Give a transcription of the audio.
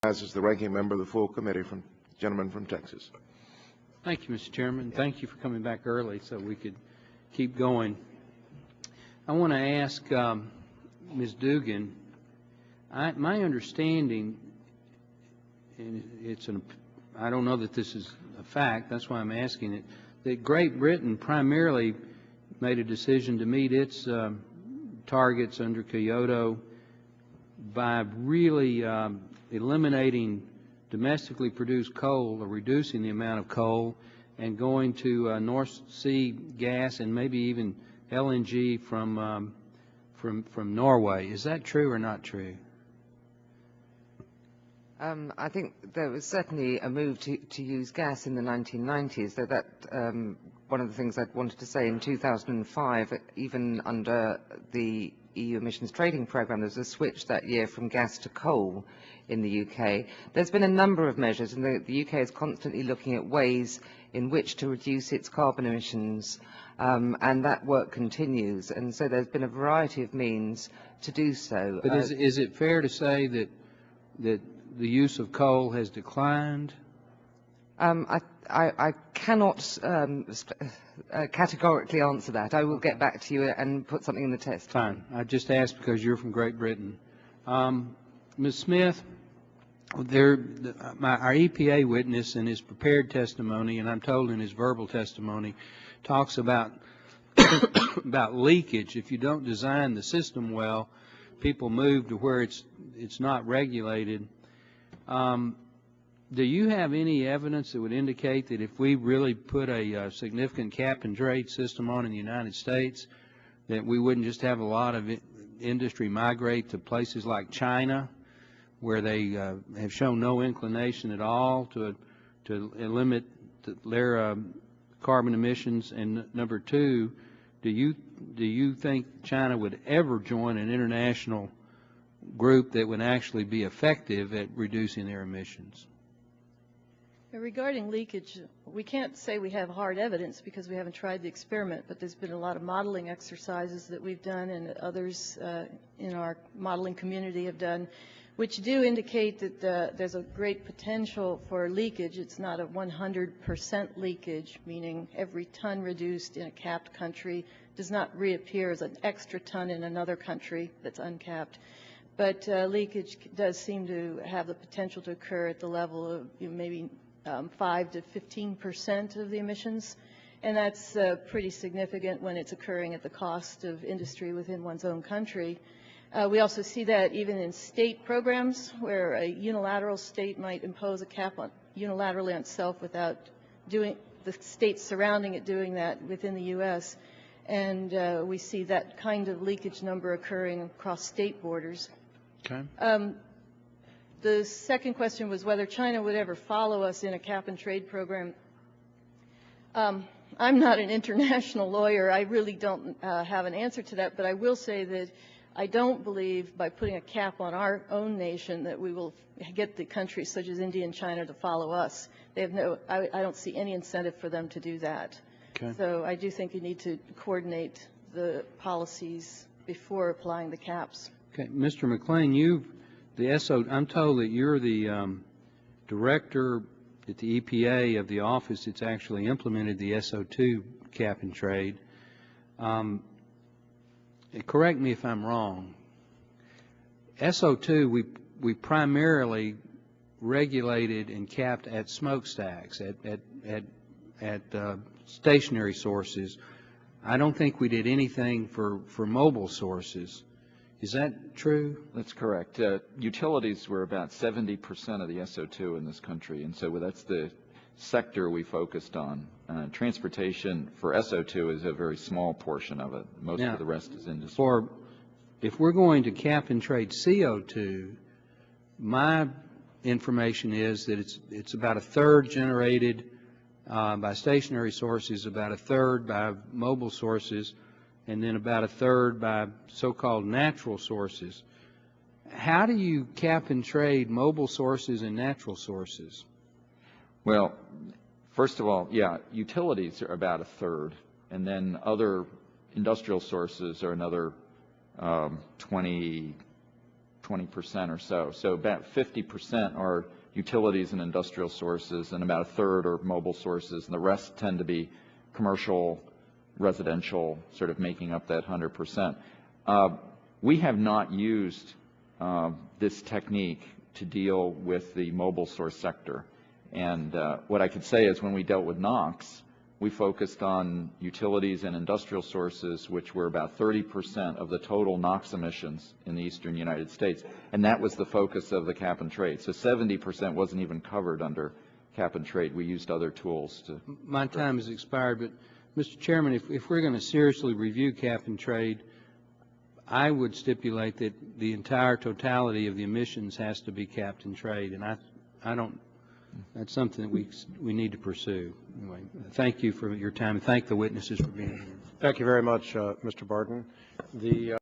As the ranking member of the full committee, gentleman from Texas. Thank you, Mr. Chairman. Thank you for coming back early so we could keep going. I want to ask Ms. Dugan, my understanding, and I don't know that this is a fact, that's why I'm asking it, that Great Britain primarily made a decision to meet its targets under Kyoto by really eliminating domestically produced coal or reducing the amount of coal and going to North Sea gas and maybe even LNG from Norway. Is that true or not true? I think there was certainly a move to use gas in the 1990s, though that one of the things I wanted to say in 2005, even under the EU emissions trading programme, there was a switch that year from gas to coal in the UK. There's been a number of measures, and the UK is constantly looking at ways in which to reduce its carbon emissions, and that work continues. And so there's been a variety of means to do so. But is it fair to say that the use of coal has declined? I cannot categorically answer that. I will get back to you and put something in the test. Fine. I just asked because you're from Great Britain. Ms. Smith, our EPA witness in his prepared testimony, and I'm told in his verbal testimony, talks about about leakage. If you don't design the system well, people move to where it's not regulated. Do you have any evidence that would indicate that if we really put a significant cap and trade system on in the United States, that we wouldn't just have a lot of industry migrate to places like China, where they have shown no inclination at all to limit their carbon emissions? And number two, do you think China would ever join an international group that would actually be effective at reducing their emissions? Regarding leakage, we can't say we have hard evidence because we haven't tried the experiment, but there's been a lot of modeling exercises that we've done and others in our modeling community have done, which do indicate that there's a great potential for leakage. It's not a 100% leakage, meaning every ton reduced in a capped country does not reappear as an extra ton in another country that's uncapped. But leakage does seem to have the potential to occur at the level of maybe 5 to 15% of the emissions, and that's pretty significant when it's occurring at the cost of industry within one's own country. We also see that even in state programs where a unilateral state might impose a cap unilaterally on itself without doing the states surrounding it doing that within the U.S., and we see that kind of leakage number occurring across state borders. Okay. The second question was whether China would ever follow us in a cap-and-trade program. I'm not an international lawyer. I really don't have an answer to that, but I will say that I don't believe by putting a cap on our own nation that we will get the countries such as India and China to follow us. They have I don't see any incentive for them to do that. Okay. So I do think you need to coordinate the policies before applying the caps. Okay. Mr. McLean, I'm told that you're the director at the EPA of the office that's actually implemented the SO2 cap and trade. Correct me if I'm wrong. SO2 we primarily regulated and capped at smokestacks, at stationary sources. I don't think we did anything for mobile sources. Is that true? That's correct. Utilities were about 70% of the SO2 in this country, and so that's the sector we focused on. Transportation for SO2 is a very small portion of it. Most of the rest is industry. If we're going to cap and trade CO2, my information is that it's about a third generated by stationary sources, about a third by mobile sources, and then about a third by so-called natural sources. How do you cap and trade mobile sources and natural sources? Well, first of all, utilities are about a third, and then other industrial sources are another 20%, 20% or so. So about 50% are utilities and industrial sources, and about a third are mobile sources, and the rest tend to be commercial, residential, sort of making up that 100%. We have not used this technique to deal with the mobile source sector. And what I could say is when we dealt with NOx, we focused on utilities and industrial sources, which were about 30% of the total NOx emissions in the eastern United States. And that was the focus of the cap and trade. So 70% wasn't even covered under cap and trade. We used other tools to... My time has expired, but Mr. Chairman, if we're going to seriously review cap and trade, I would stipulate that the entire totality of the emissions has to be capped and trade, and I don't. That's something that we need to pursue. Anyway, thank you for your time, and thank the witnesses for being here. Thank you very much, Mr. Barton.